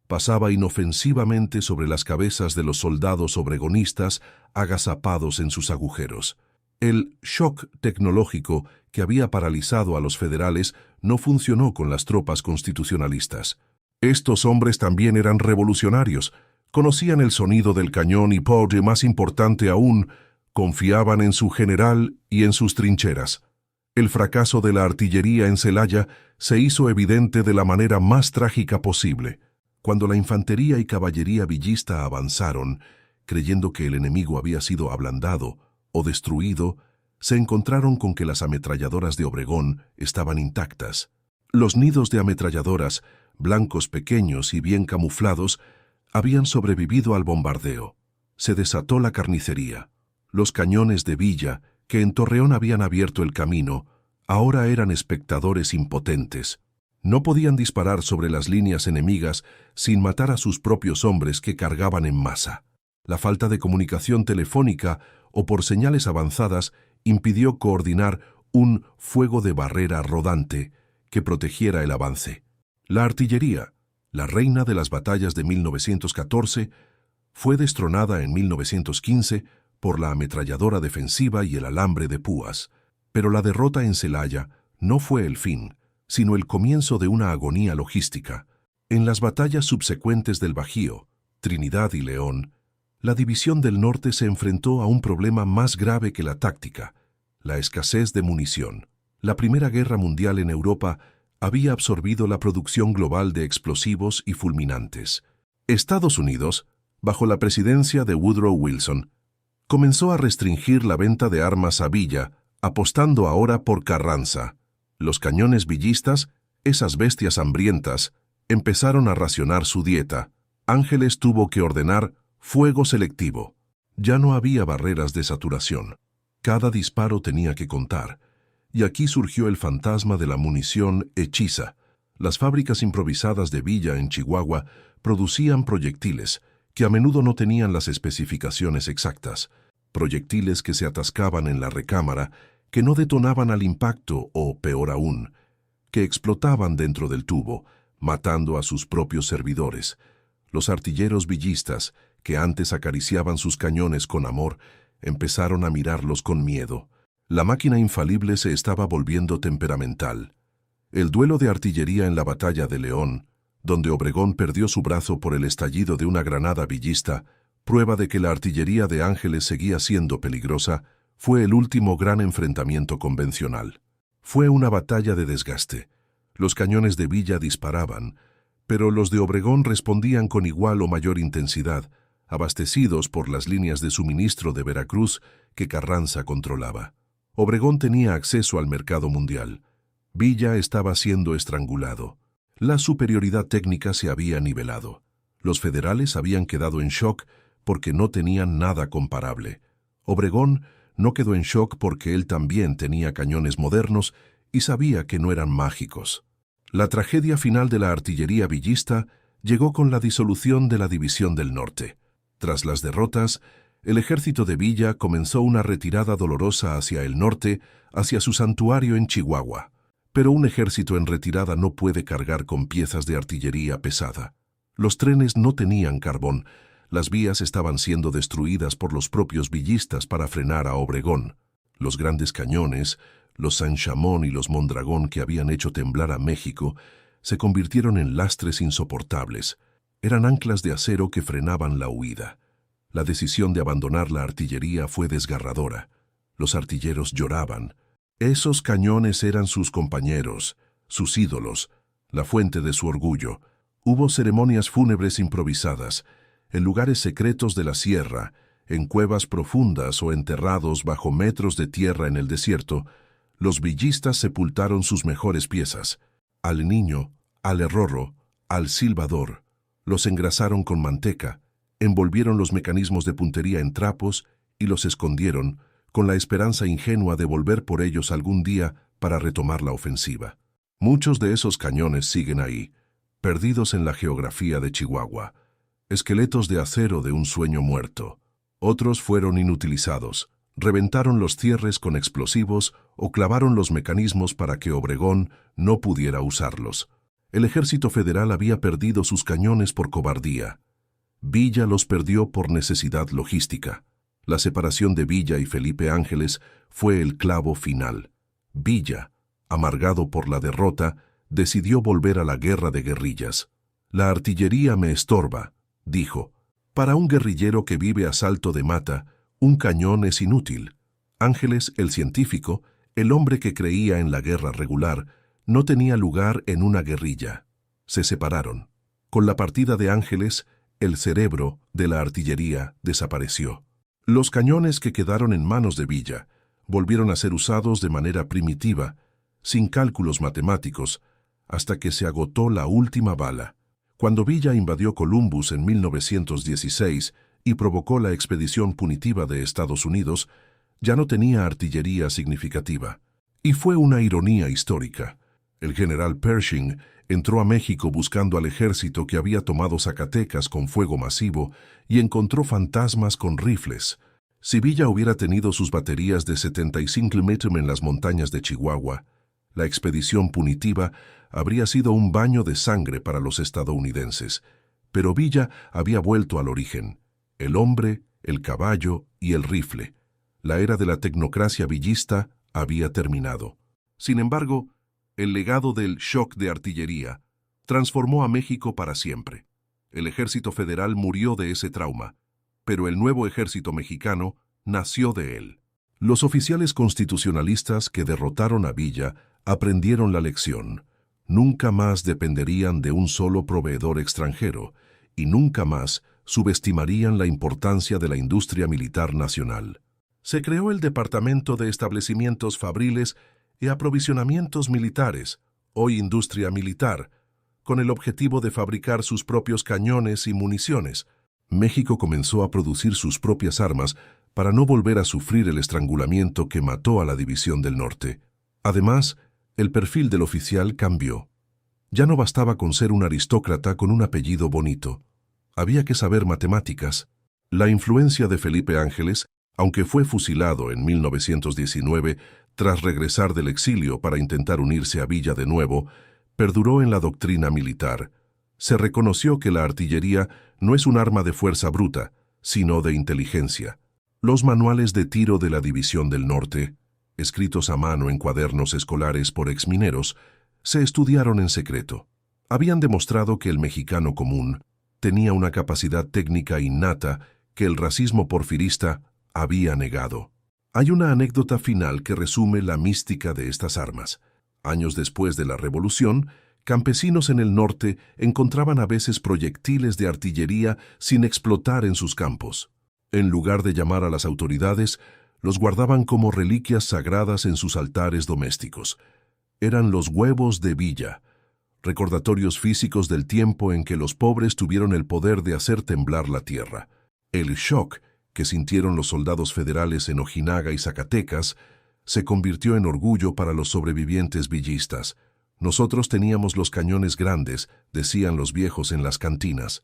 pasaba inofensivamente sobre las cabezas de los soldados obregonistas agazapados en sus agujeros. El shock tecnológico que había paralizado a los federales no funcionó con las tropas constitucionalistas. Estos hombres también eran revolucionarios, conocían el sonido del cañón y, por más importante aún, confiaban en su general y en sus trincheras. El fracaso de la artillería en Celaya se hizo evidente de la manera más trágica posible. Cuando la infantería y caballería villista avanzaron, creyendo que el enemigo había sido ablandado o destruido, se encontraron con que las ametralladoras de Obregón estaban intactas. Los nidos de ametralladoras, blancos pequeños y bien camuflados, habían sobrevivido al bombardeo. Se desató la carnicería. Los cañones de Villa, que en Torreón habían abierto el camino, ahora eran espectadores impotentes. No podían disparar sobre las líneas enemigas sin matar a sus propios hombres que cargaban en masa. La falta de comunicación telefónica o por señales avanzadas impidió coordinar un fuego de barrera rodante que protegiera el avance. La artillería, la reina de las batallas de 1914, fue destronada en 1915 por la ametralladora defensiva y el alambre de púas. Pero la derrota en Celaya no fue el fin, sino el comienzo de una agonía logística. En las batallas subsecuentes del Bajío, Trinidad y León, la División del Norte se enfrentó a un problema más grave que la táctica, la escasez de munición. La Primera Guerra Mundial en Europa había absorbido la producción global de explosivos y fulminantes. Estados Unidos, bajo la presidencia de Woodrow Wilson, comenzó a restringir la venta de armas a Villa, apostando ahora por Carranza. Los cañones villistas, esas bestias hambrientas, empezaron a racionar su dieta. Ángeles tuvo que ordenar fuego selectivo. Ya no había barreras de saturación. Cada disparo tenía que contar. Y aquí surgió el fantasma de la munición hechiza. Las fábricas improvisadas de Villa en Chihuahua producían proyectiles que a menudo no tenían las especificaciones exactas. Proyectiles que se atascaban en la recámara, que no detonaban al impacto o, peor aún, que explotaban dentro del tubo, matando a sus propios servidores. Los artilleros villistas, que antes acariciaban sus cañones con amor, empezaron a mirarlos con miedo. La máquina infalible se estaba volviendo temperamental. El duelo de artillería en la batalla de León, donde Obregón perdió su brazo por el estallido de una granada villista, prueba de que la artillería de Ángeles seguía siendo peligrosa, fue el último gran enfrentamiento convencional. Fue una batalla de desgaste. Los cañones de Villa disparaban, pero los de Obregón respondían con igual o mayor intensidad, abastecidos por las líneas de suministro de Veracruz que Carranza controlaba. Obregón tenía acceso al mercado mundial. Villa estaba siendo estrangulado. La superioridad técnica se había nivelado. Los federales habían quedado en shock porque no tenían nada comparable. Obregón no quedó en shock porque él también tenía cañones modernos y sabía que no eran mágicos. La tragedia final de la artillería villista llegó con la disolución de la División del Norte. Tras las derrotas, el ejército de Villa comenzó una retirada dolorosa hacia el norte, hacia su santuario en Chihuahua. Pero un ejército en retirada no puede cargar con piezas de artillería pesada. Los trenes no tenían carbón. Las vías estaban siendo destruidas por los propios villistas para frenar a Obregón. Los grandes cañones, los San Chamón y los Mondragón que habían hecho temblar a México, se convirtieron en lastres insoportables. Eran anclas de acero que frenaban la huida. La decisión de abandonar la artillería fue desgarradora. Los artilleros lloraban. Esos cañones eran sus compañeros, sus ídolos, la fuente de su orgullo. Hubo ceremonias fúnebres improvisadas, en lugares secretos de la sierra, en cuevas profundas o enterrados bajo metros de tierra en el desierto. Los villistas sepultaron sus mejores piezas. Al niño, al herrorro, al silbador. Los engrasaron con manteca, envolvieron los mecanismos de puntería en trapos y los escondieron, con la esperanza ingenua de volver por ellos algún día para retomar la ofensiva. Muchos de esos cañones siguen ahí, perdidos en la geografía de Chihuahua, esqueletos de acero de un sueño muerto. Otros fueron inutilizados, Reventaron los cierres con explosivos o clavaron los mecanismos para que Obregón no pudiera usarlos. El ejército federal había perdido sus cañones por cobardía. Villa los perdió por necesidad logística. La separación de Villa y Felipe Ángeles fue el clavo final. Villa, amargado por la derrota, decidió volver a la guerra de guerrillas. «La artillería me estorba», dijo. «Para un guerrillero que vive a salto de mata, un cañón es inútil». Ángeles, el científico, el hombre que creía en la guerra regular, no tenía lugar en una guerrilla. Se separaron. Con la partida de Ángeles, el cerebro de la artillería desapareció. Los cañones que quedaron en manos de Villa volvieron a ser usados de manera primitiva, sin cálculos matemáticos, hasta que se agotó la última bala. Cuando Villa invadió Columbus en 1916 y provocó la expedición punitiva de Estados Unidos, ya no tenía artillería significativa. Y fue una ironía histórica. El general Pershing entró a México buscando al ejército que había tomado Zacatecas con fuego masivo y encontró fantasmas con rifles. Si Villa hubiera tenido sus baterías de 75 mm en las montañas de Chihuahua, la expedición punitiva habría sido un baño de sangre para los estadounidenses. Pero Villa había vuelto al origen: el hombre, el caballo y el rifle. La era de la tecnocracia villista había terminado. Sin embargo, el legado del shock de artillería transformó a México para siempre. El ejército federal murió de ese trauma, pero el nuevo ejército mexicano nació de él. Los oficiales constitucionalistas que derrotaron a Villa aprendieron la lección. Nunca más dependerían de un solo proveedor extranjero y nunca más subestimarían la importancia de la industria militar nacional. Se creó el Departamento de Establecimientos Fabriles y Aprovisionamientos Militares, hoy Industria Militar, con el objetivo de fabricar sus propios cañones y municiones. México comenzó a producir sus propias armas para no volver a sufrir el estrangulamiento que mató a la División del Norte. Además, el perfil del oficial cambió. Ya no bastaba con ser un aristócrata con un apellido bonito. Había que saber matemáticas. La influencia de Felipe Ángeles, aunque fue fusilado en 1919 tras regresar del exilio para intentar unirse a Villa de nuevo, perduró en la doctrina militar. Se reconoció que la artillería no es un arma de fuerza bruta, sino de inteligencia. Los manuales de tiro de la División del Norte, escritos a mano en cuadernos escolares por exmineros, se estudiaron en secreto. Habían demostrado que el mexicano común tenía una capacidad técnica innata que el racismo porfirista había negado. Hay una anécdota final que resume la mística de estas armas. Años después de la Revolución, campesinos en el norte encontraban a veces proyectiles de artillería sin explotar en sus campos. En lugar de llamar a las autoridades, los guardaban como reliquias sagradas en sus altares domésticos. Eran los huevos de Villa, recordatorios físicos del tiempo en que los pobres tuvieron el poder de hacer temblar la tierra. El shock que sintieron los soldados federales en Ojinaga y Zacatecas se convirtió en orgullo para los sobrevivientes villistas. «Nosotros teníamos los cañones grandes», decían los viejos en las cantinas.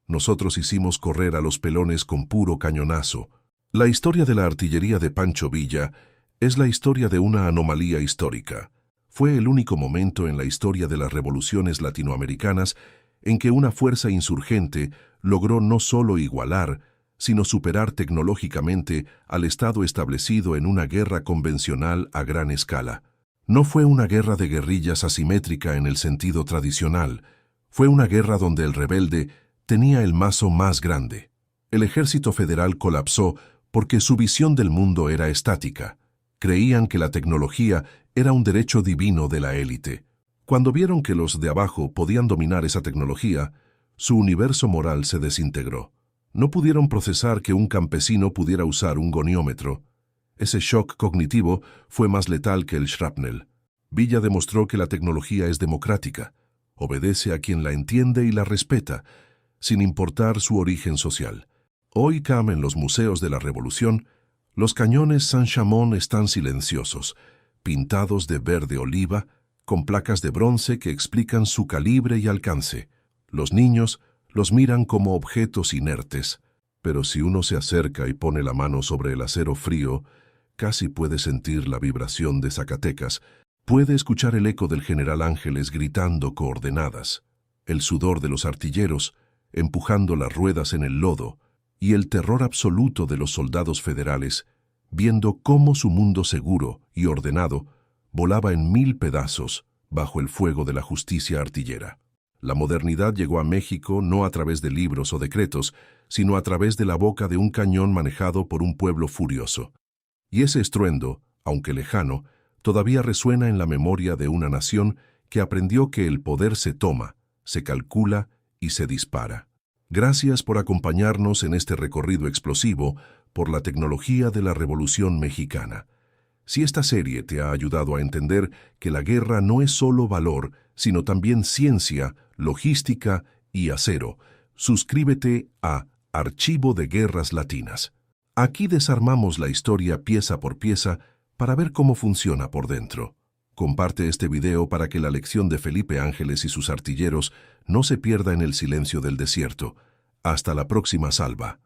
«Nosotros hicimos correr a los pelones con puro cañonazo». La historia de la artillería de Pancho Villa es la historia de una anomalía histórica. Fue el único momento en la historia de las revoluciones latinoamericanas en que una fuerza insurgente logró no solo igualar, sino superar tecnológicamente al Estado establecido en una guerra convencional a gran escala. No fue una guerra de guerrillas asimétrica en el sentido tradicional, fue una guerra donde el rebelde tenía el mazo más grande. El ejército federal colapsó porque su visión del mundo era estática. Creían que la tecnología era un derecho divino de la élite. Cuando vieron que los de abajo podían dominar esa tecnología, su universo moral se desintegró. No pudieron procesar que un campesino pudiera usar un goniómetro. Ese shock cognitivo fue más letal que el shrapnel. Villa demostró que la tecnología es democrática, obedece a quien la entiende y la respeta, sin importar su origen social. Hoy, en los museos de la Revolución, los cañones Saint-Chamond están silenciosos, pintados de verde oliva, con placas de bronce que explican su calibre y alcance. Los niños los miran como objetos inertes. pero si uno se acerca y pone la mano sobre el acero frío, casi puede sentir la vibración de Zacatecas, puede escuchar el eco del general Ángeles gritando coordenadas, el sudor de los artilleros empujando las ruedas en el lodo y el terror absoluto de los soldados federales viendo cómo su mundo seguro y ordenado volaba en 1000 pedazos bajo el fuego de la justicia artillera. La modernidad llegó a México no a través de libros o decretos, sino a través de la boca de un cañón manejado por un pueblo furioso. Y ese estruendo, aunque lejano, todavía resuena en la memoria de una nación que aprendió que el poder se toma, se calcula y se dispara. Gracias por acompañarnos en este recorrido explosivo por la tecnología de la Revolución Mexicana. Si esta serie te ha ayudado a entender que la guerra no es solo valor, sino también ciencia, logística y acero, suscríbete a Archivo de Guerras Latinas. Aquí desarmamos la historia pieza por pieza para ver cómo funciona por dentro. Comparte este video para que la lección de Felipe Ángeles y sus artilleros no se pierda en el silencio del desierto. Hasta la próxima salva.